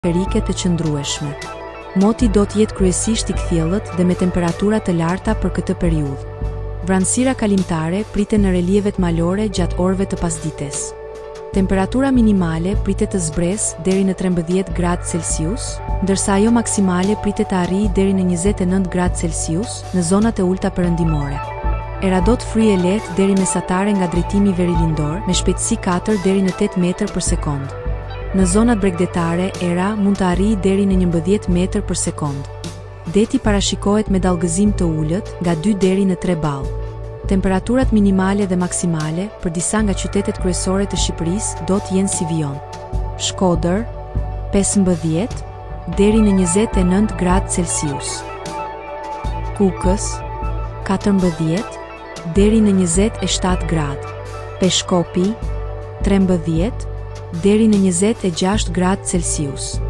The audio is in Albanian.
atmosferike të qëndrueshme. Moti do të jetë kryesisht i kthjellët dhe me temperatura të larta për këtë periudhë. Vranësira kalimtare pritet në relievet malore gjatë orëve të pasdites. Temperatura minimale pritet të zbresë deri në 13 gradë Celsius, ndërsa ajo maksimale pritet të arrijë deri në 29 gradë Celsius në zonat e ulta perëndimore. Era do të fryjë lehtë deri mesatare nga drejtimi verilindor me shpejtësi 4 deri në 8 metër për sekond. Në zonat bregdetare, era mund të arrijë deri në 11 metër për sekond. Deti parashikohet me dallgëzim të ulët nga 2 deri në 3 ballë. Temperaturat minimale dhe maksimale për disa nga qytetet kryesore të Shqipërisë do të jenë si vijon: Shkodër 15 deri në 29 gradë Celsius, Kukës 14 deri në 27 gradë, Peshkopi 13 deri në 26 gradë Celsius.